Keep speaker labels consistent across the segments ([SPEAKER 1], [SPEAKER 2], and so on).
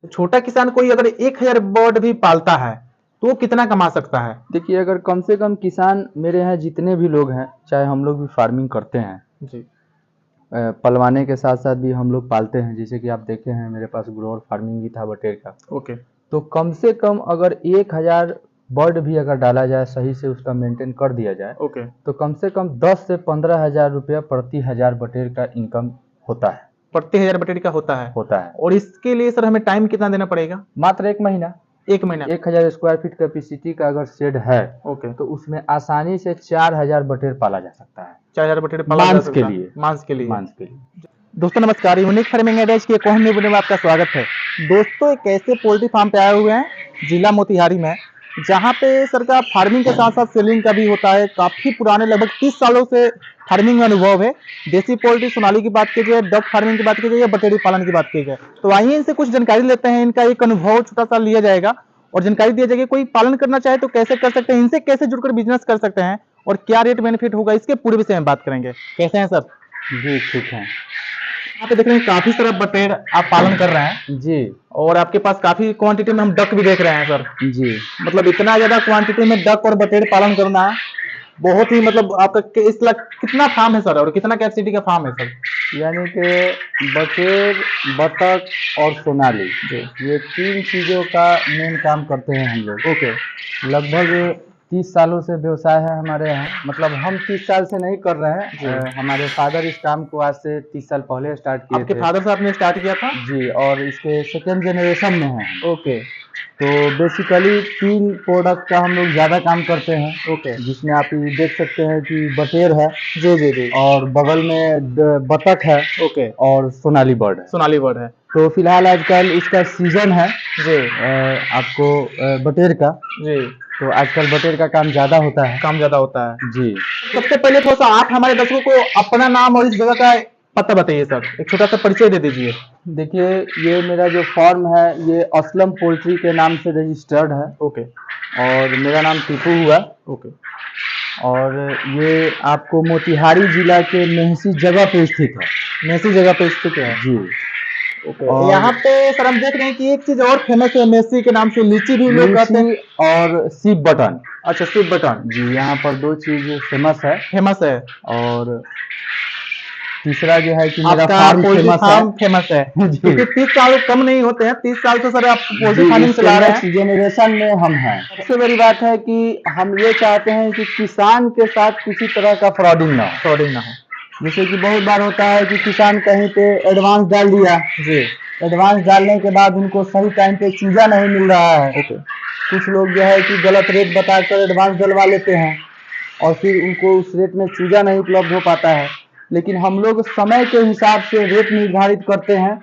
[SPEAKER 1] छोटा किसान कोई अगर 1000 बर्ड भी पालता है तो वो कितना कमा सकता है?
[SPEAKER 2] देखिए, अगर कम से कम किसान मेरे यहाँ जितने भी लोग हैं, चाहे हम लोग भी फार्मिंग करते हैं,
[SPEAKER 1] जी।
[SPEAKER 2] पलवाने के साथ साथ भी हम लोग पालते हैं। जैसे कि आप देखे हैं, मेरे पास ग्रोवर फार्मिंग भी था बटेर का।
[SPEAKER 1] ओके।
[SPEAKER 2] तो कम से कम अगर 1000 बर्ड भी अगर डाला जाए, सही से उसका मेंटेन कर दिया जाए,
[SPEAKER 1] ओके।
[SPEAKER 2] तो कम से कम 10 से 15,000 रुपया प्रति 1000 बटेर का इनकम होता है।
[SPEAKER 1] प्रति 1000 बटेरी का होता है?
[SPEAKER 2] होता है।
[SPEAKER 1] और इसके लिए सर हमें टाइम कितना देना पड़ेगा?
[SPEAKER 2] मात्र 1 महीना।
[SPEAKER 1] 1 महीना?
[SPEAKER 2] 1000 स्क्वायर फीट कैपेसिटी का अगर शेड है,
[SPEAKER 1] ओके।
[SPEAKER 2] तो उसमें आसानी से 4000 बटेर पाला जा सकता है।
[SPEAKER 1] 4000 बटेरी पाला जा
[SPEAKER 2] मांस
[SPEAKER 1] सकता
[SPEAKER 2] के
[SPEAKER 1] है?
[SPEAKER 2] लिए।
[SPEAKER 1] मांस के लिए।
[SPEAKER 2] मांस के लिए।
[SPEAKER 1] दोस्तों नमस्कार, यूनिक फार्मिंग आइडियाज के एक और नए वीडियो में आपका स्वागत है। दोस्तों एक ऐसे पोल्ट्री फार्म पे आए हुए हैं जिला मोतिहारी में, जहाँ पे सर का फार्मिंग के साथ साथ सेलिंग का भी होता है। काफी पुराने लगभग 30 सालों से फार्मिंग में अनुभव है। देसी पोल्ट्री सोनाली की बात की जाए, डक फार्मिंग की बात की जाए या बटेरी पालन की बात की जाए, तो आइए इनसे कुछ जानकारी लेते हैं। इनका एक अनुभव छोटा सा लिया जाएगा और जानकारी दिया जाएगी। कोई पालन करना चाहे तो कैसे कर सकते हैं, इनसे कैसे जुड़कर बिजनेस कर सकते हैं और क्या रेट बेनिफिट होगा, इसके पूरे विषय में बात करेंगे। कैसे हैं सर?
[SPEAKER 2] जी ठीक है।
[SPEAKER 1] यहाँ पे देख रहे हैं काफी सारा बटेर आप पालन कर रहे हैं
[SPEAKER 2] जी।
[SPEAKER 1] और आपके पास काफी क्वांटिटी में हम डक भी देख रहे हैं सर।
[SPEAKER 2] जी।
[SPEAKER 1] मतलब इतना ज्यादा क्वांटिटी में डक और बटेर पालन करना बहुत ही, मतलब आपका इस लाख कितना फार्म है सर और कितना कैपेसिटी का फार्म है सर?
[SPEAKER 2] यानी कि बटेर, बतख और सोनाली, ये 3 चीजों का मेन काम करते हैं हम लोग।
[SPEAKER 1] ओके।
[SPEAKER 2] लगभग 30 सालों से व्यवसाय है हमारे यहाँ। मतलब हम 30 साल से नहीं कर रहे हैं, हमारे फादर इस काम को आज से 30 साल पहले स्टार्ट किए थे।
[SPEAKER 1] आपके फादर साहब ने स्टार्ट किया था?
[SPEAKER 2] जी, और इसके सेकेंड जनरेशन में है।
[SPEAKER 1] ओके।
[SPEAKER 2] तो बेसिकली 3 प्रोडक्ट का हम लोग ज़्यादा काम करते हैं।
[SPEAKER 1] ओके।
[SPEAKER 2] जिसमें आप ये देख सकते हैं कि बटेर है,
[SPEAKER 1] जी जी जी,
[SPEAKER 2] और बगल में बतख है,
[SPEAKER 1] ओके,
[SPEAKER 2] और सोनाली बर्ड है।
[SPEAKER 1] सोनाली बर्ड है।
[SPEAKER 2] तो फिलहाल आजकल इसका सीजन है
[SPEAKER 1] जी।
[SPEAKER 2] आपको बटेर का।
[SPEAKER 1] जी।
[SPEAKER 2] तो आजकल बटेर का काम ज्यादा होता है।
[SPEAKER 1] काम ज्यादा होता है
[SPEAKER 2] जी।
[SPEAKER 1] सबसे पहले थोड़ा सा आप हमारे दर्शकों को अपना नाम और इस जगह का पता बताइए सर, एक छोटा सा परिचय दे दीजिए।
[SPEAKER 2] देखिए, ये मेरा जो फार्म है ये असलम पोल्ट्री के नाम से रजिस्टर्ड है।
[SPEAKER 1] ओके।
[SPEAKER 2] और मेरा नाम टीपू हुआ।
[SPEAKER 1] ओके।
[SPEAKER 2] और ये आपको मोतिहारी जिला के मेहसी जगह पे स्थित है।
[SPEAKER 1] मेसी जगह पे स्थित है?
[SPEAKER 2] जी।
[SPEAKER 1] ओके। यहाँ पे सर हम देख रहे हैं कि एक चीज और फेमस है, मेसी के नाम से लीची भी लोग कहते हैं,
[SPEAKER 2] और सीप बटन।
[SPEAKER 1] अच्छा, स्वीट बटन।
[SPEAKER 2] जी, यहाँ पर 2 चीज फेमस है।
[SPEAKER 1] फेमस है।
[SPEAKER 2] और तीसरा जो है कि मेरा
[SPEAKER 1] आपका
[SPEAKER 2] फार्म
[SPEAKER 1] पोल्ट्री
[SPEAKER 2] फेमस
[SPEAKER 1] फार्म
[SPEAKER 2] है।
[SPEAKER 1] फेमस है
[SPEAKER 2] जी।
[SPEAKER 1] क्योंकि 30 साल कम नहीं होते हैं, 30 साल से सर आप पोल्ट्री फार्मिंग चला रहे हैं।
[SPEAKER 2] जनरेशन में हम हैं। सबसे बड़ी बात है कि हम ये चाहते हैं कि किसान के साथ किसी तरह का फ्रॉडिंग ना हो।
[SPEAKER 1] फ्रॉडिंग ना हो।
[SPEAKER 2] जैसे कि बहुत बार होता है कि किसान कहीं पे एडवांस डाल दिया।
[SPEAKER 1] जी।
[SPEAKER 2] एडवांस डालने के बाद उनको सही टाइम पे चूजा नहीं मिल रहा है।
[SPEAKER 1] ओके।
[SPEAKER 2] कुछ लोग जो है कि गलत रेट बताकर एडवांस डलवा लेते हैं और फिर उनको उस रेट में चूजा नहीं उपलब्ध हो पाता है। लेकिन हम लोग समय के हिसाब से रेट निर्धारित करते हैं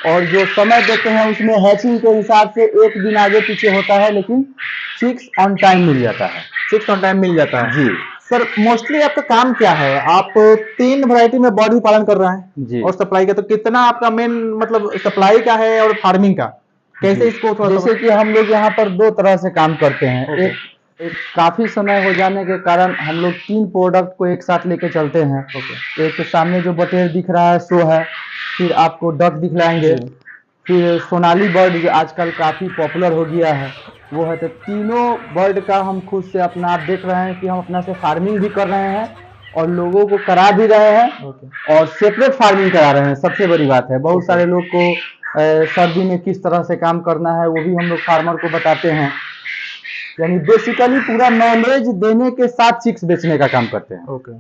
[SPEAKER 2] और जो समय देते हैं उसमें हैचिंग के हिसाब से 1 दिन आगे पीछे होता है, लेकिन चिक्स ऑन टाइम मिल जाता है।
[SPEAKER 1] चिक्स ऑन टाइम मिल जाता है।
[SPEAKER 2] जी।
[SPEAKER 1] सर मोस्टली आपका काम क्या है? आप 3 वैरायटी में बर्ड भी पालन कर रहे हैं
[SPEAKER 2] जी।
[SPEAKER 1] और सप्लाई का, तो कितना आपका मेन मतलब सप्लाई का है और फार्मिंग का कैसे इसको थोड़ा
[SPEAKER 2] जैसे कि हम लोग यहाँ पर 2 तरह से काम करते हैं। एक काफी समय हो जाने के कारण हम लोग 3 प्रोडक्ट को एक साथ लेके चलते हैं। एक तो सामने जो बटेर दिख रहा है सो है, फिर आपको डक दिखलाएंगे, फिर सोनाली बर्ड जो आजकल काफी पॉपुलर हो गया है वो है। तो तीनों बर्ड का हम खुद से अपना, आप देख रहे हैं कि हम अपना से फार्मिंग भी कर रहे हैं और लोगों को करा भी रहे हैं और सेपरेट फार्मिंग करा रहे हैं। सबसे बड़ी बात है, बहुत सारे लोग को सर्दी में किस तरह से काम करना है वो भी हम लोग फार्मर को बताते हैं। यानी बेसिकली पूरा नॉलेज देने के साथ चिक्स बेचने का काम करते हैं।
[SPEAKER 1] ओके।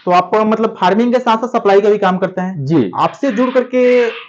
[SPEAKER 1] तो आप मतलब फार्मिंग के साथ साथ सप्लाई का भी काम करते हैं?
[SPEAKER 2] जी।
[SPEAKER 1] आपसे जुड़ करके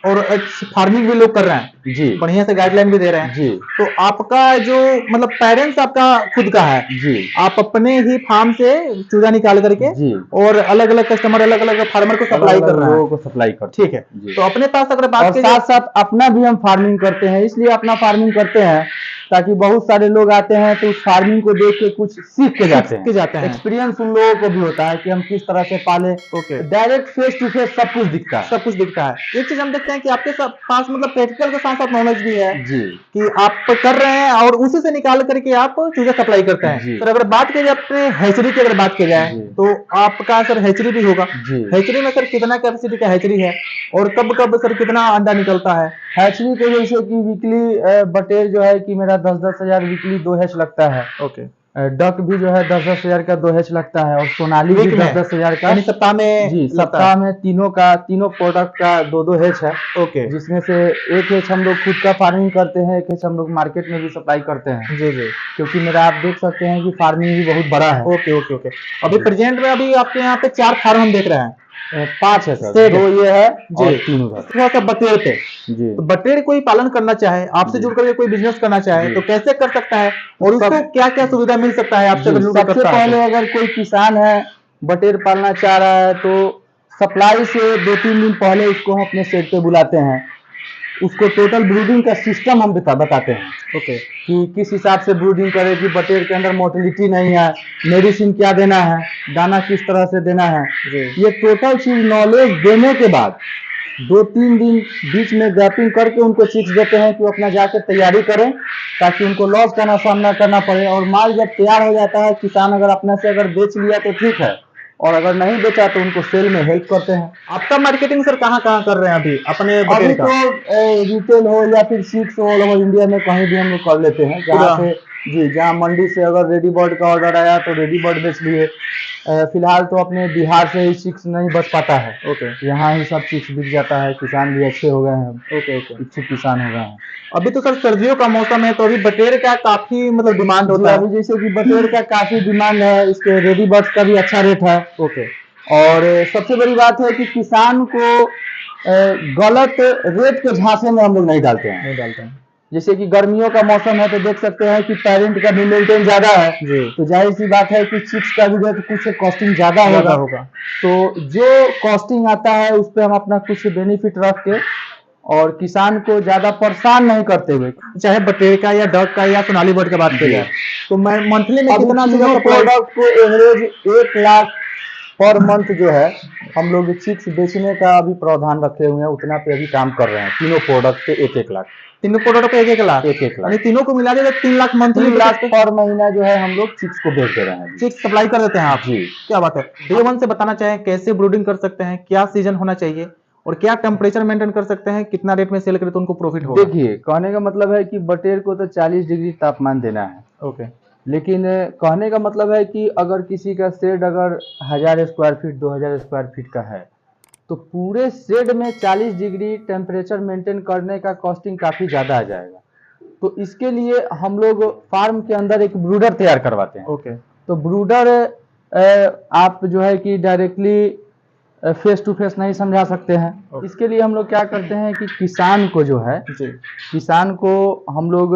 [SPEAKER 1] और फार्मिंग भी लोग कर रहे हैं
[SPEAKER 2] जी,
[SPEAKER 1] बढ़िया से गाइडलाइन भी दे रहे हैं
[SPEAKER 2] जी।
[SPEAKER 1] तो आपका जो मतलब पेरेंट्स आपका खुद का है
[SPEAKER 2] जी,
[SPEAKER 1] आप अपने ही फार्म से चूजा निकाल करके
[SPEAKER 2] जी,
[SPEAKER 1] और अलग अलग कस्टमर, अलग अलग फार्मर को सप्लाई कर रहे हैं?
[SPEAKER 2] लोगों को सप्लाई करते
[SPEAKER 1] ठीक है।
[SPEAKER 2] जी।
[SPEAKER 1] तो अपने पास अगर बात
[SPEAKER 2] और
[SPEAKER 1] की
[SPEAKER 2] साथ साथ अपना भी हम फार्मिंग करते हैं। इसलिए अपना फार्मिंग करते हैं ताकि बहुत सारे लोग आते हैं तो उस फार्मिंग को देख के कुछ सीख के जाते हैं। एक्सपीरियंस उन लोगों को भी होता है कि हम किस तरह से पाले।
[SPEAKER 1] Okay.
[SPEAKER 2] Direct face to face सब कुछ दिखता है।
[SPEAKER 1] सब कुछ दिखता है। एक चीज हम देखते हैं कि आपके पास मतलब प्रैक्टिकल के साथ साथ नॉलेज भी है
[SPEAKER 2] जी,
[SPEAKER 1] कि आप कर रहे हैं और उसी से निकाल करके आप चूजा सप्लाई करते हैं। सर अगर बात की जाए अपने हैचरी की, अगर बात की जाए तो आपका सर हैचरी भी होगा। हैचरी में सर कितना कैपेसिटी का हैचरी है और कब कब सर कितना अंडा निकलता है
[SPEAKER 2] हैचरी को जैसे कि वीकली बटेर जो है कि मेरा 10-10 हजार वीकली 2 हैच लगता है।
[SPEAKER 1] ओके।
[SPEAKER 2] डक भी जो है 10-10 हजार का 2 हैच लगता है, और सोनाली भी
[SPEAKER 1] वीक में
[SPEAKER 2] 10-10 हजार का,
[SPEAKER 1] यानी सप्ताह में
[SPEAKER 2] जी
[SPEAKER 1] लगता
[SPEAKER 2] सप्ताह
[SPEAKER 1] है।
[SPEAKER 2] में तीनों प्रोडक्ट का 2-2 हैच है।
[SPEAKER 1] ओके।
[SPEAKER 2] जिसमें से एक हैच हम लोग खुद का फार्मिंग करते हैं, एक हैच हम लोग मार्केट में भी सप्लाई करते हैं।
[SPEAKER 1] जी जी।
[SPEAKER 2] क्योंकि मेरा आप देख सकते हैं कि फार्मिंग भी बहुत बड़ा है।
[SPEAKER 1] Okay okay okay. अभी प्रेजेंट में अभी आपके यहाँ पे 4 फार्म हम देख रहे हैं।
[SPEAKER 2] 5 है सर,
[SPEAKER 1] शेड
[SPEAKER 2] 2 ये है
[SPEAKER 1] जी।
[SPEAKER 2] और 3 उधर।
[SPEAKER 1] थोड़ा सा बटेर पे,
[SPEAKER 2] जी
[SPEAKER 1] तो बटेर कोई पालन करना चाहे, आपसे
[SPEAKER 2] जी।
[SPEAKER 1] जुड़ करके कोई बिजनेस करना चाहे
[SPEAKER 2] जी।
[SPEAKER 1] तो कैसे कर सकता है, और उसको क्या क्या सुविधा मिल सकता है आपसे
[SPEAKER 2] जी,
[SPEAKER 1] अगर जुड़
[SPEAKER 2] सबसे
[SPEAKER 1] करता है
[SPEAKER 2] पहले
[SPEAKER 1] तो?
[SPEAKER 2] अगर कोई किसान है बटेर पालना चाह रहा है तो सप्लाई से 2-3 दिन पहले उसको हम अपने सेट पे बुलाते हैं। उसको टोटल ब्रूडिंग का सिस्टम हम बताते हैं।
[SPEAKER 1] ओके।
[SPEAKER 2] कि किस हिसाब से ब्रूडिंग करे, कि बटेर के अंदर मोटिलिटी नहीं है, मेडिसिन क्या देना है, दाना किस तरह से देना है,
[SPEAKER 1] जी।
[SPEAKER 2] ये टोटल चीज नॉलेज देने के बाद 2-3 दिन बीच में गैपिंग करके उनको चिक्स देते हैं कि वो अपना जाकर तैयारी करें, ताकि उनको लॉस का सामना करना पड़े। और माल जब तैयार हो जाता है, किसान अगर अपने से अगर बेच लिया तो ठीक है, और अगर नहीं बेचा तो उनको सेल में हेल्प करते हैं।
[SPEAKER 1] आपका मार्केटिंग सर कहाँ कहाँ कर रहे हैं अभी अपने बटेर
[SPEAKER 2] अभी
[SPEAKER 1] का?
[SPEAKER 2] तो रिटेल हो या फिर सीड्स हो, ऑल ओवर इंडिया में कहीं भी हम लोग कर लेते हैं। जहाँ
[SPEAKER 1] पूरा?
[SPEAKER 2] से जी, जहाँ मंडी से अगर रेडी बर्ड का ऑर्डर आया तो रेडी बर्ड बेच लिए। फिलहाल तो अपने बिहार से ही चिक्स नहीं बच पाता है,
[SPEAKER 1] ओके
[SPEAKER 2] यहाँ ही सब चिक्स बिक जाता है। किसान भी अच्छे हो गए हैं,
[SPEAKER 1] ओके ओके।
[SPEAKER 2] इच्छुक किसान हो गए हैं।
[SPEAKER 1] अभी तो सर सर्दियों का मौसम है, तो अभी बटेर का काफी मतलब डिमांड
[SPEAKER 2] जी,
[SPEAKER 1] होता है।
[SPEAKER 2] अभी जैसे कि बटेर का काफी डिमांड है, इसके रेडी बर्ड्स का भी अच्छा रेट है।
[SPEAKER 1] ओके।
[SPEAKER 2] और सबसे बड़ी बात है कि किसान को गलत रेट के झांसे में हम लोग नहीं डालते हैं।
[SPEAKER 1] नहीं डालते हैं
[SPEAKER 2] जैसे कि गर्मियों का मौसम है तो देख सकते हैं कि पेरेंट का भी मेंटेन ज्यादा है,
[SPEAKER 1] जी।
[SPEAKER 2] तो जाहिर सी बात है कि चिप्स का भी रेट कुछ कॉस्टिंग ज्यादा
[SPEAKER 1] ज्यादा
[SPEAKER 2] होगा।
[SPEAKER 1] होगा।
[SPEAKER 2] तो जो कॉस्टिंग आता है उस पर हम अपना कुछ बेनिफिट रख के और किसान को ज्यादा परेशान नहीं करते हुए,
[SPEAKER 1] चाहे बटेर का या डक का या सोनाली बर्ड का बात की जाए, तो मैं मंथली में
[SPEAKER 2] अभी
[SPEAKER 1] कितना
[SPEAKER 2] तीनों
[SPEAKER 1] सप्लाई?
[SPEAKER 2] प्रोडक्ट को एवरेज 1 लाख पर मंथ जो है हम लोग चिप्स बेचने का अभी प्रावधान रखे हुए हैं, उतना पे अभी काम कर रहे हैं। तीनों प्रोडक्ट पे 1-1 लाख,
[SPEAKER 1] तीनों प्रोडक्ट पे 1-1 लाख,
[SPEAKER 2] 1-1 लाख,
[SPEAKER 1] यानी तीनों को मिला के 3 लाख मंथली
[SPEAKER 2] 3 लाख पर महीना जो है हम लोग चिप्स को बेच दे रहे हैं।
[SPEAKER 1] चिक्स सप्लाई कर देते हैं आप?
[SPEAKER 2] जी।
[SPEAKER 1] क्या बात है। डे वन से बताना चाहें कैसे ब्रूडिंग कर सकते हैं, क्या सीजन होना चाहिए, और क्या टेम्परेचर मेंटेन कर सकते हैं, कितना रेट में सेल करें तो उनको प्रॉफिट होगा?
[SPEAKER 2] देखिए, कहने का मतलब है कि बटेर को तो 40 डिग्री तापमान देना है,
[SPEAKER 1] ओके।
[SPEAKER 2] लेकिन कहने का मतलब है कि अगर किसी का शेड अगर 1000 स्क्वायर फीट 2000 स्क्वायर फीट का है, तो पूरे शेड में 40 डिग्री टेम्परेचर मेंटेन करने का कॉस्टिंग काफ़ी ज़्यादा आ जाएगा। तो इसके लिए हम लोग फार्म के अंदर एक ब्रूडर तैयार करवाते हैं।
[SPEAKER 1] ओके।
[SPEAKER 2] तो ब्रूडर आप जो है कि डायरेक्टली फेस टू फेस नहीं समझा सकते हैं। इसके लिए हम लोग क्या करते हैं कि किसान को जो है,
[SPEAKER 1] जी।
[SPEAKER 2] किसान को हम लोग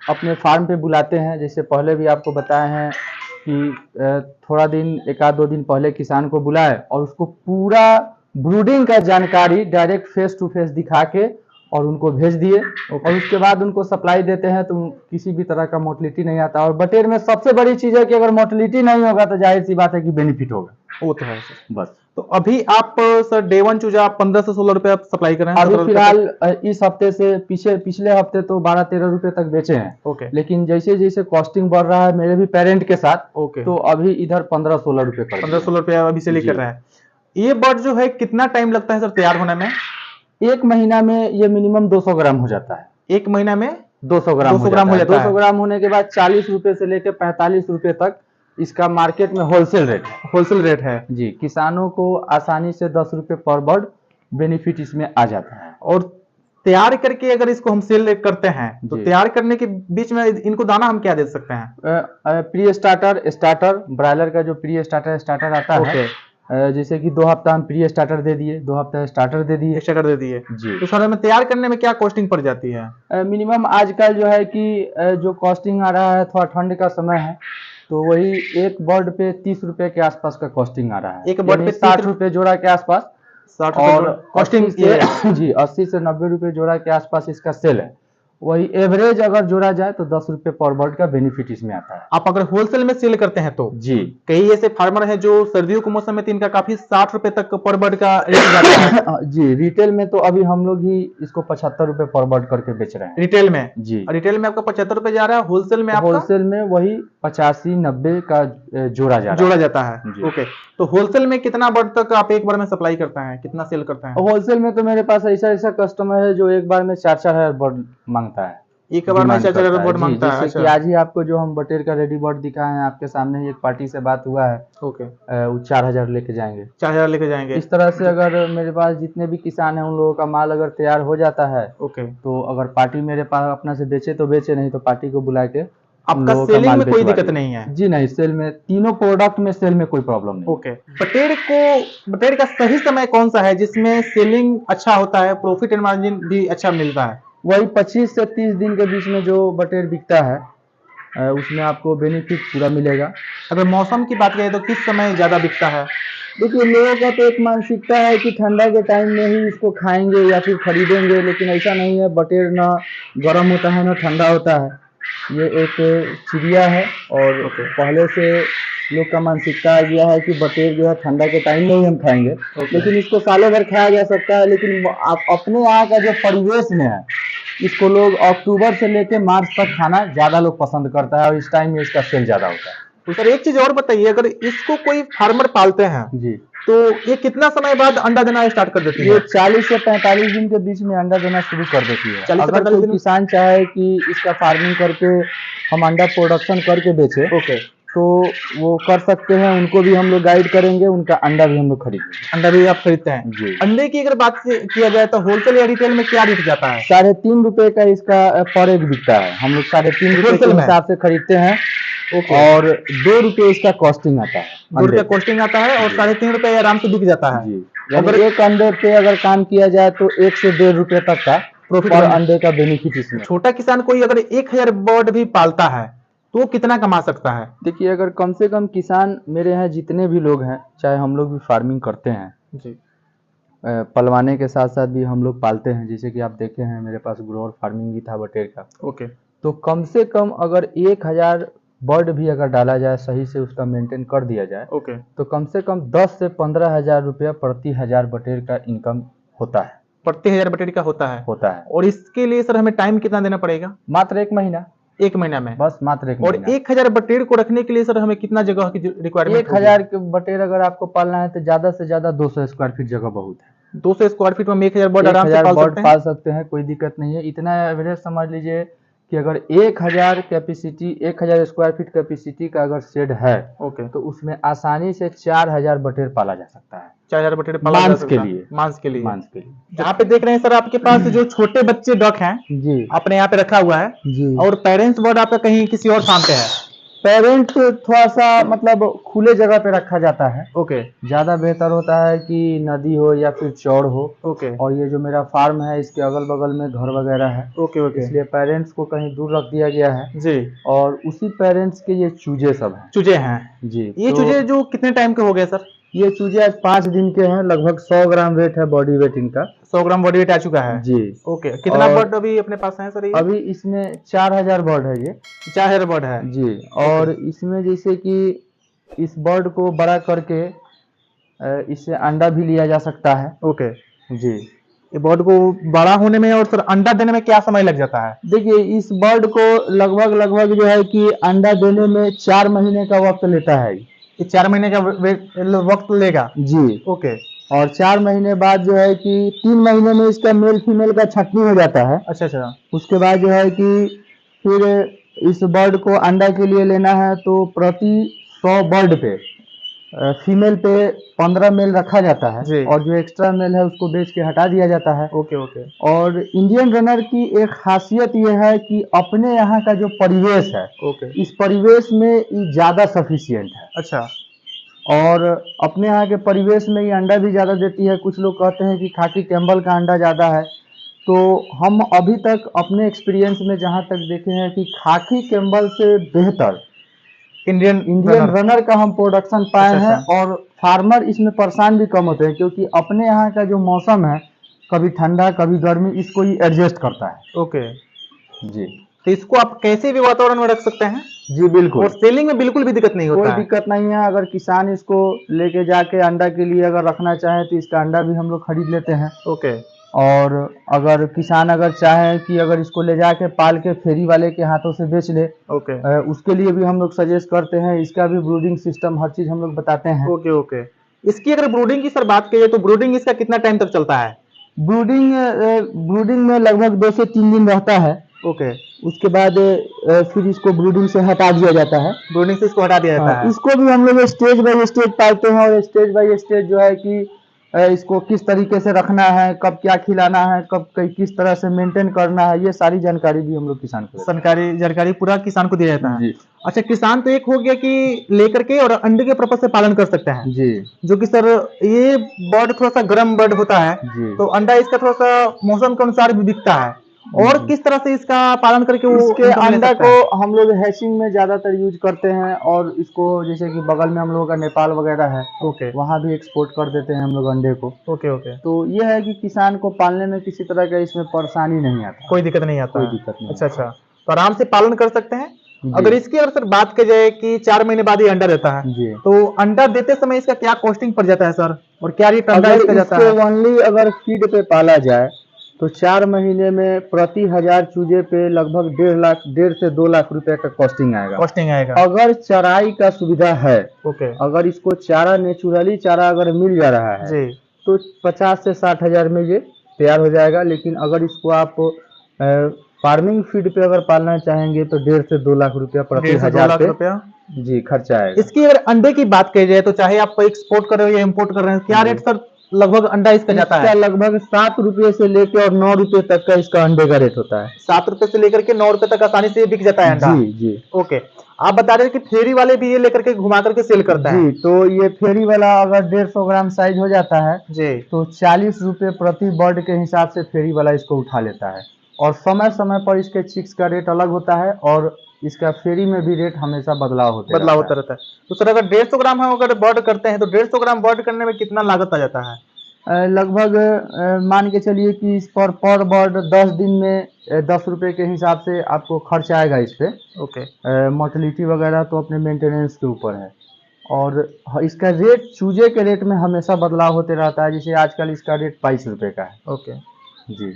[SPEAKER 2] अपने फार्म पे बुलाते हैं। जैसे पहले भी आपको बताए हैं कि थोड़ा दिन 1-2 दिन पहले किसान को बुलाए और उसको पूरा ब्रूडिंग का जानकारी डायरेक्ट फेस टू फेस दिखा के और उनको भेज दिए। और उसके बाद उनको सप्लाई देते हैं तो किसी भी तरह का मोटिलिटी नहीं आता। और बटेर में सबसे बड़ी चीज़ है कि अगर मोटिलिटी नहीं होगा तो जाहिर सी बात है कि बेनिफिट होगा।
[SPEAKER 1] वो तो है सर।
[SPEAKER 2] बस।
[SPEAKER 1] तो अभी आप सर डे वन चूजा 15 से 16 रुपए आप सप्लाई कर रहे हैं?
[SPEAKER 2] अभी फिलहाल इस हफ्ते से पिछले हफ्ते तो 12-13 रुपए तक बेचे हैं।
[SPEAKER 1] ओके।
[SPEAKER 2] लेकिन जैसे जैसे कॉस्टिंग बढ़ रहा है मेरे भी पेरेंट के साथ,
[SPEAKER 1] ओके,
[SPEAKER 2] तो अभी इधर 15-16 रुपए कर
[SPEAKER 1] 15-16 रुपए अभी से लेकर
[SPEAKER 2] जी।
[SPEAKER 1] रहे हैं। ये बर्ड जो है कितना टाइम लगता है सर तैयार होने में?
[SPEAKER 2] 1 महीना में ये मिनिमम 200 ग्राम हो जाता है।
[SPEAKER 1] 1 महीना में
[SPEAKER 2] 200 ग्राम
[SPEAKER 1] 200 ग्राम हो जाता है।
[SPEAKER 2] 200 ग्राम होने के बाद 40 रुपए से लेकर 45 रुपए तक इसका मार्केट में होलसेल रेट है।
[SPEAKER 1] होलसेल रेट है
[SPEAKER 2] जी। किसानों को आसानी से 10 रुपए पर बर्ड बेनिफिट इसमें आ जाता है।
[SPEAKER 1] और तैयार करके अगर इसको हम सेल करते हैं तो
[SPEAKER 2] जी।
[SPEAKER 1] तैयार करने के बीच में इनको दाना हम क्या दे सकते हैं?
[SPEAKER 2] प्री स्टार्टर ब्रायलर का जो प्री स्टार्टर आता है, जैसे कि 2 हफ्ता हम प्री स्टार्टर दे दिए, 2 हफ्ता स्टार्टर दे दिए।
[SPEAKER 1] स्टार्टर दे दिए
[SPEAKER 2] जी।
[SPEAKER 1] तो सर हमें तैयार करने में क्या कॉस्टिंग पड़ जाती है?
[SPEAKER 2] मिनिमम आजकल जो है कि जो कॉस्टिंग आ रहा है, थोड़ा ठंड का समय है तो वही एक बर्ड पे 30 रुपए के आसपास का कॉस्टिंग आ रहा है।
[SPEAKER 1] एक बर्ड पे
[SPEAKER 2] 60 रुपए जोड़ा के आसपास
[SPEAKER 1] 60
[SPEAKER 2] और
[SPEAKER 1] कॉस्टिंग
[SPEAKER 2] जी 80 से 90 रुपए जोड़ा के आसपास इसका सेल है। वही एवरेज अगर जोड़ा जाए तो 10 रुपए पर बर्ड का बेनिफिट इसमें आता है।
[SPEAKER 1] आप अगर होलसेल में सेल करते हैं तो?
[SPEAKER 2] जी।
[SPEAKER 1] कई ऐसे फार्मर हैं जो सर्दियों के मौसम में तो इनका काफी 60 रुपए तक पर बर्ड का रेट जाता है।
[SPEAKER 2] जी। रिटेल में तो अभी हम लोग ही इसको 75 रुपए पर बर्ड करके बेच रहे हैं
[SPEAKER 1] रिटेल में।
[SPEAKER 2] जी।
[SPEAKER 1] रिटेल में आपका 75 रुपए जा रहा है, होलसेल में आपका?
[SPEAKER 2] होलसेल में वही 85-90 का जोड़ा
[SPEAKER 1] जोड़ा जाता है।
[SPEAKER 2] जी।
[SPEAKER 1] ओके, तो होलसेल में कितना बर्ड तक आप एक बार में सप्लाई करते हैं, कितना सेल करते हैं?
[SPEAKER 2] होलसेल में तो मेरे पास ऐसा ऐसा कस्टमर है जो एक बार में 4-4 हजार बर्ड मांगता है,
[SPEAKER 1] एक बार में
[SPEAKER 2] डिमांड
[SPEAKER 1] 4-4
[SPEAKER 2] करता है।
[SPEAKER 1] बर्ड
[SPEAKER 2] जी,
[SPEAKER 1] मांगता है।
[SPEAKER 2] जैसे कि
[SPEAKER 1] अच्छा,
[SPEAKER 2] आज ही आपको जो हम बटेर का रेडी बर्ड दिखाए हैं, आपके सामने ही एक पार्टी से बात हुआ है,
[SPEAKER 1] ओके,
[SPEAKER 2] वो 4,000 लेके जाएंगे।
[SPEAKER 1] 4,000 लेके जाएंगे।
[SPEAKER 2] इस तरह से अगर मेरे पास जितने भी किसान हैं उन लोगों का माल अगर तैयार हो जाता है,
[SPEAKER 1] ओके,
[SPEAKER 2] तो अगर पार्टी मेरे पास अपना से बेचे तो बेचे, नहीं तो पार्टी को बुला के उन
[SPEAKER 1] आपका
[SPEAKER 2] लोगों का
[SPEAKER 1] सेलिंग
[SPEAKER 2] माल
[SPEAKER 1] में कोई
[SPEAKER 2] बेचवा
[SPEAKER 1] दिक्कत
[SPEAKER 2] दिए।
[SPEAKER 1] नहीं है?
[SPEAKER 2] जी नहीं, सेल में तीनों प्रोडक्ट में सेल में कोई प्रॉब्लम नहीं।
[SPEAKER 1] ओके, बटेर का सही समय कौन सा है जिसमें सेलिंग अच्छा होता है, प्रॉफिट एंड मार्जिन भी अच्छा मिलता है?
[SPEAKER 2] वही 25 से 30 दिन के बीच में जो बटेर बिकता है, उसमें आपको बेनिफिट पूरा मिलेगा।
[SPEAKER 1] अगर मौसम की बात करें तो किस समय ज्यादा बिकता है?
[SPEAKER 2] देखिए, लोगों का तो एक मानसिकता है कि ठंडा के टाइम में ही इसको खाएंगे या फिर खरीदेंगे, लेकिन ऐसा नहीं है। बटेर ना गर्म होता है ना ठंडा होता है, ये एक चिड़िया है और पहले से लोग का मानसिकता आ गया है कि बटेर जो है ठंडा के टाइम में ही हम खाएंगे, लेकिन इसको सालों भर खाया जा सकता है। लेकिन आप अपने यहाँ का जो परिवेश में है, इसको लोग अक्टूबर से लेकर मार्च तक खाना ज्यादा लोग पसंद करता है और इस टाइम में इसका सेल ज्यादा होता है।
[SPEAKER 1] तो सर एक चीज और बताइए, अगर इसको कोई फार्मर पालते हैं
[SPEAKER 2] जी,
[SPEAKER 1] तो ये कितना समय बाद अंडा देना स्टार्ट कर देती
[SPEAKER 2] ये
[SPEAKER 1] है?
[SPEAKER 2] 40 से 45 दिन के बीच में अंडा देना शुरू कर देती है।
[SPEAKER 1] 40 से
[SPEAKER 2] अगर
[SPEAKER 1] 45
[SPEAKER 2] कोई
[SPEAKER 1] दिन?
[SPEAKER 2] किसान चाहे कि इसका फार्मिंग करके हम अंडा प्रोडक्शन करके बेचे,
[SPEAKER 1] ओके,
[SPEAKER 2] तो वो कर सकते हैं। उनको भी हम लोग गाइड करेंगे, उनका अंडा भी हम लोग खरीदेंगे।
[SPEAKER 1] अंडा भी आप खरीदते हैं?
[SPEAKER 2] जी।
[SPEAKER 1] अंडे की अगर बात किया जाए तो होलसेल या रिटेल में क्या रेट जाता है?
[SPEAKER 2] 3.5 रुपए का इसका पर एग बिकता है। हम लोग 3.5 रुपए के
[SPEAKER 1] होलसेल में?
[SPEAKER 2] हिसाब से खरीदते हैं
[SPEAKER 1] ओके,
[SPEAKER 2] और 2 रुपए इसका कॉस्टिंग आता है।
[SPEAKER 1] 2 रुपया कॉस्टिंग आता है और
[SPEAKER 2] जी।
[SPEAKER 1] 3.5 रुपये आराम से बिक जाता है।
[SPEAKER 2] जी, यानी
[SPEAKER 1] अगर
[SPEAKER 2] एक अंडे पे अगर काम किया जाए तो 1 से 1.5 रुपए तक का
[SPEAKER 1] प्रॉफिट
[SPEAKER 2] पर अंडे का बेनिफिट इसमें।
[SPEAKER 1] छोटा किसान कोई अगर 1000 बर्ड भी पालता है तो वो कितना कमा सकता है?
[SPEAKER 2] देखिए, अगर कम से कम किसान मेरे यहाँ जितने भी लोग हैं, चाहे हम लोग भी फार्मिंग करते हैं,
[SPEAKER 1] जी,
[SPEAKER 2] पलवाने के साथ साथ भी हम लोग पालते हैं। जैसे कि आप देखे हैं मेरे पास ग्रोअर फार्मिंग भी था बटेर का।
[SPEAKER 1] ओके,
[SPEAKER 2] तो कम से कम अगर 1000 बर्ड भी अगर डाला जाए, सही से उसका मेंटेन कर दिया जाए,
[SPEAKER 1] ओके,
[SPEAKER 2] तो कम से कम 10 से 15 हजार रुपया प्रति 1000 बटेर का इनकम होता है।
[SPEAKER 1] प्रति 1000 बटेर का होता है? और इसके लिए सर हमें टाइम कितना देना पड़ेगा?
[SPEAKER 2] मात्र 1 महीना।
[SPEAKER 1] 1 महीना में?
[SPEAKER 2] बस मात्र 1
[SPEAKER 1] और
[SPEAKER 2] महीना।
[SPEAKER 1] 1000 बटेर को रखने के लिए सर हमें कितना जगह की रिक्वायरमेंट?
[SPEAKER 2] 1000 के बटेर अगर आपको पालना है तो ज्यादा से ज्यादा 200 स्क्वायर फीट जगह बहुत है।
[SPEAKER 1] 200 स्क्वायर फीट में हम 1000 बर्ड आराम से
[SPEAKER 2] 1000
[SPEAKER 1] पाल
[SPEAKER 2] बर्ड
[SPEAKER 1] सकते हैं?
[SPEAKER 2] पाल सकते हैं, कोई दिक्कत नहीं है। इतना एवरेज समझ लीजिए कि अगर 1000 कैपेसिटी, 1000 स्क्वायर फीट कैपेसिटी का अगर शेड है,
[SPEAKER 1] ओके,
[SPEAKER 2] तो उसमें आसानी से 4000 बटेर पाला जा सकता है।
[SPEAKER 1] 4000 बटेर पाला जा
[SPEAKER 2] मांस
[SPEAKER 1] सकता
[SPEAKER 2] के
[SPEAKER 1] है?
[SPEAKER 2] लिए।
[SPEAKER 1] मांस के लिए?
[SPEAKER 2] मांस के लिए।
[SPEAKER 1] यहाँ पे देख रहे हैं सर आपके पास जो छोटे बच्चे डक हैं
[SPEAKER 2] जी
[SPEAKER 1] अपने यहाँ पे रखा हुआ है,
[SPEAKER 2] जी।
[SPEAKER 1] और पेरेंट्स बर्ड आपका कहीं किसी और फार्म पे है?
[SPEAKER 2] पेरेंट थोड़ा सा मतलब खुले जगह पे रखा जाता है,
[SPEAKER 1] ओके,
[SPEAKER 2] ज्यादा बेहतर होता है कि नदी हो या फिर चौड़ हो।
[SPEAKER 1] ओके,
[SPEAKER 2] और ये जो मेरा फार्म है इसके अगल बगल में घर वगैरह है,
[SPEAKER 1] ओके, ओके,
[SPEAKER 2] इसलिए पेरेंट्स को कहीं दूर रख दिया गया है।
[SPEAKER 1] जी।
[SPEAKER 2] और उसी पेरेंट्स के ये चूजे सब हैं।
[SPEAKER 1] चूजे हैं?
[SPEAKER 2] जी।
[SPEAKER 1] ये
[SPEAKER 2] तो
[SPEAKER 1] चूजे जो कितने टाइम के हो गए सर?
[SPEAKER 2] ये चूजे आज 5 दिन के हैं, लगभग 100 ग्राम वेट है, बॉडी वेट इनका।
[SPEAKER 1] 100 ग्राम बॉडी वेट आ चुका है?
[SPEAKER 2] जी।
[SPEAKER 1] ओके, कितना
[SPEAKER 2] और
[SPEAKER 1] बर्ड अभी अपने पास है सर? ये
[SPEAKER 2] अभी इसमें 4000 बर्ड है ये।
[SPEAKER 1] 4000 बर्ड है?
[SPEAKER 2] जी। और इसमें जैसे कि इस बर्ड को बड़ा करके इससे अंडा भी लिया जा सकता है।
[SPEAKER 1] ओके,
[SPEAKER 2] जी।
[SPEAKER 1] ये बर्ड को बड़ा होने में और सर अंडा देने में क्या समय लग जाता है?
[SPEAKER 2] देखिए, इस बर्ड को लगभग जो है कि अंडा देने में 4 महीने का वक्त लेता है।
[SPEAKER 1] ये 4 महीने का वक्त लेगा?
[SPEAKER 2] जी।
[SPEAKER 1] ओके,
[SPEAKER 2] और 4 महीने बाद जो है कि 3 महीने में इसका मेल फीमेल का छटनी हो जाता है।
[SPEAKER 1] अच्छा अच्छा।
[SPEAKER 2] उसके बाद जो है कि फिर इस बर्ड को अंडा के लिए लेना है तो प्रति 100 बर्ड पे फीमेल पे 15 मेल रखा जाता
[SPEAKER 1] जी।
[SPEAKER 2] है, और जो एक्स्ट्रा मेल है उसको बेच के हटा दिया जाता है।
[SPEAKER 1] ओके, ओके,
[SPEAKER 2] और इंडियन रनर की एक खासियत यह है कि अपने यहाँ का जो परिवेश है,
[SPEAKER 1] ओके,
[SPEAKER 2] इस परिवेश में ये ज़्यादा सफिशियंट है।
[SPEAKER 1] अच्छा,
[SPEAKER 2] और अपने यहाँ के परिवेश में ये अंडा भी ज़्यादा देती है। कुछ लोग कहते हैं कि खाकी कैम्बल का अंडा ज़्यादा है, तो हम अभी तक अपने एक्सपीरियंस में जहाँ तक देखे हैं कि खाकी कैम्बल से बेहतर
[SPEAKER 1] इंडियन
[SPEAKER 2] रनर का हम प्रोडक्शन पाए
[SPEAKER 1] अच्छा,
[SPEAKER 2] हैं।
[SPEAKER 1] अच्छा।
[SPEAKER 2] और फार्मर इसमें परेशान भी कम होते हैं, क्योंकि अपने यहाँ का जो मौसम है, कभी ठंडा कभी गर्मी, इसको ही एडजस्ट करता है।
[SPEAKER 1] ओके,
[SPEAKER 2] जी।
[SPEAKER 1] तो इसको आप कैसे भी वातावरण में रख सकते हैं?
[SPEAKER 2] जी बिल्कुल।
[SPEAKER 1] और सेलिंग में बिल्कुल भी दिक्कत नहीं
[SPEAKER 2] कोई
[SPEAKER 1] होता है?
[SPEAKER 2] दिक्कत नहीं है। अगर किसान इसको लेके जाके अंडा के लिए अगर रखना चाहे तो इसका अंडा भी हम लोग खरीद लेते हैं।
[SPEAKER 1] ओके,
[SPEAKER 2] और अगर किसान अगर चाहे कि अगर इसको ले जाके पाल के फेरी वाले के हाथों से बेच ले,
[SPEAKER 1] ओके
[SPEAKER 2] उसके लिए भी हम लोग सजेस्ट करते हैं। इसका भी ब्रूडिंग सिस्टम हर चीज हम लोग बताते हैं।
[SPEAKER 1] Okay okay. इसकी अगर ब्रूडिंग की सर बात करिए तो ब्रूडिंग इसका कितना टाइम तक चलता है?
[SPEAKER 2] ब्रूडिंग में लगभग 2 से 3 दिन रहता है।
[SPEAKER 1] ओके।
[SPEAKER 2] उसके बाद फिर इसको ब्रूडिंग से हटा दिया जाता है।
[SPEAKER 1] ब्रूडिंग से इसको हटा दिया जाता है।
[SPEAKER 2] इसको भी हम लोग स्टेज बाय स्टेज पालते हैं, और स्टेज बाय स्टेज जो है कि इसको किस तरीके से रखना है, कब क्या खिलाना है, कब किस तरह से मेंटेन करना है, ये सारी जानकारी भी हम लोग किसान को
[SPEAKER 1] जानकारी पूरा किसान को दिया जाता है।
[SPEAKER 2] जी।
[SPEAKER 1] अच्छा, किसान तो एक हो गया कि लेकर के और अंडे के पर्पज से पालन कर सकते हैं
[SPEAKER 2] जी।
[SPEAKER 1] जो कि सर ये बर्ड थोड़ा सा गर्म बर्ड होता है
[SPEAKER 2] जी।
[SPEAKER 1] तो अंडा इसका थोड़ा सा मौसम के अनुसार भी दिखता है, और किस तरह से इसका पालन करके वो
[SPEAKER 2] इसके अंडा को हम लोग हैचिंग में ज्यादातर यूज करते हैं, और इसको जैसे कि बगल में हम लोगों का नेपाल वगैरह है,
[SPEAKER 1] ओके,
[SPEAKER 2] वहाँ भी एक्सपोर्ट कर देते हैं हम लोग अंडे को।
[SPEAKER 1] Okay okay.
[SPEAKER 2] तो ये है कि किसान को पालने में किसी तरह का इसमें परेशानी नहीं आता,
[SPEAKER 1] कोई दिक्कत नहीं आता,
[SPEAKER 2] कोई दिक्कत नहीं।
[SPEAKER 1] अच्छा अच्छा, तो आराम से पालन कर सकते हैं। अगर इसकी अगर सर बात की जाए कि 4 महीने बाद ये अंडा देता है
[SPEAKER 2] जी,
[SPEAKER 1] तो अंडा देते समय इसका क्या कॉस्टिंग पड़ जाता है सर, और क्या रेट अंडा इसका जाता है?
[SPEAKER 2] ओनली अगर फीड पे पाला जाए तो 4 महीने में प्रति 1000 चूजे पे लगभग 1.5 से 2 लाख रुपए का कॉस्टिंग आएगा। अगर चराई का सुविधा है,
[SPEAKER 1] ओके,
[SPEAKER 2] अगर इसको चारा नेचुरली चारा अगर मिल जा रहा है
[SPEAKER 1] जी,
[SPEAKER 2] तो 50 से 60 हजार में ये तैयार हो जाएगा। लेकिन अगर इसको आप फार्मिंग फीड पे अगर पालना चाहेंगे तो 1.5 से 2 लाख रुपया प्रति 1000 पे जी खर्चा आएगा।
[SPEAKER 1] इसकी अगर अंडे की बात की जाए तो चाहे आप एक्सपोर्ट कर रहे हो या इम्पोर्ट कर रहे हैं, क्या रेट सर लगभग अंडा इसका जाता है?
[SPEAKER 2] लगभग 7 रुपये से लेकर और 9 रुपये तक का इसका अंडे का रेट होता है।
[SPEAKER 1] 7 रुपए से लेकर के 9 रुपए तक आसानी से बिक जाता है अंडा।
[SPEAKER 2] जी जी।
[SPEAKER 1] ओके, आप बता रहे हैं कि फेरी वाले भी ये लेकर के घुमा करके सेल करता है?
[SPEAKER 2] जी, तो ये फेरी वाला अगर 150 ग्राम साइज हो जाता है
[SPEAKER 1] जी,
[SPEAKER 2] तो 40 रुपये प्रति बर्ड के हिसाब से फेरी वाला इसको उठा लेता है, और समय समय पर इसके चिक्स का रेट अलग होता है, और इसका फेरी में भी रेट हमेशा बदलाव होता रहता है।
[SPEAKER 1] तो सर अगर 150 ग्राम हम अगर बर्ड करते हैं तो 150 ग्राम बर्ड करने में कितना लागत आ जाता है?
[SPEAKER 2] लगभग मान के चलिए कि इस पर बर्ड 10 दिन में 10 रुपये के हिसाब से आपको खर्च आएगा इस पे।
[SPEAKER 1] ओके,
[SPEAKER 2] मोर्टेलिटी वगैरह तो अपने मेंटेनेंस के ऊपर है, और इसका रेट चूजे के रेट में हमेशा बदलाव होते रहता है। जैसे आजकल इसका रेट 22 रुपये का है।
[SPEAKER 1] ओके
[SPEAKER 2] जी।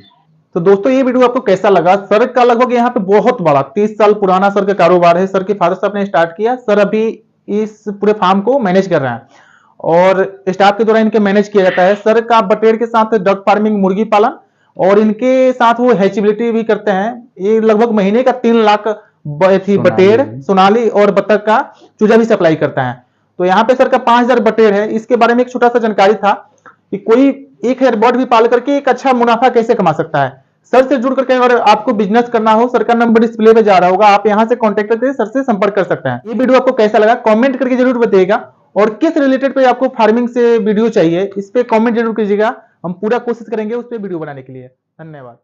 [SPEAKER 1] तो दोस्तों ये वीडियो आपको कैसा लगा? सर का लगभग यहाँ पे बहुत बड़ा 30 साल पुराना सर का कारोबार है। सर के फादर साहब ने स्टार्ट किया, सर अभी इस पूरे फार्म को मैनेज कर रहे हैं और स्टाफ के द्वारा इनके मैनेज किया जाता है। सर का बटेर के साथ डक फार्मिंग, मुर्गी पालन, और इनके साथ वो हैचिबिलिटी भी करते हैं। ये लगभग महीने का 3 लाख बटेर, सोनाली और बतख का चूजा भी सप्लाई करता है। तो यहाँ पे सर का 5000 बटेर है। इसके बारे में एक छोटा सा जानकारी था कि कोई 1000 बर्ड भी पाल करके एक अच्छा मुनाफा कैसे कमा सकता है। सर से जुड़ करके अगर आपको बिजनेस करना हो, सर का नंबर डिस्प्ले पे जा रहा होगा, आप यहां से कांटेक्ट करके सर से संपर्क कर सकते हैं। ये वीडियो आपको कैसा लगा कमेंट करके जरूर बताइएगा, और किस रिलेटेड पे आपको फार्मिंग से वीडियो चाहिए इस पे कमेंट जरूर कीजिएगा। हम पूरा कोशिश करेंगे उस पे वीडियो बनाने के लिए। धन्यवाद।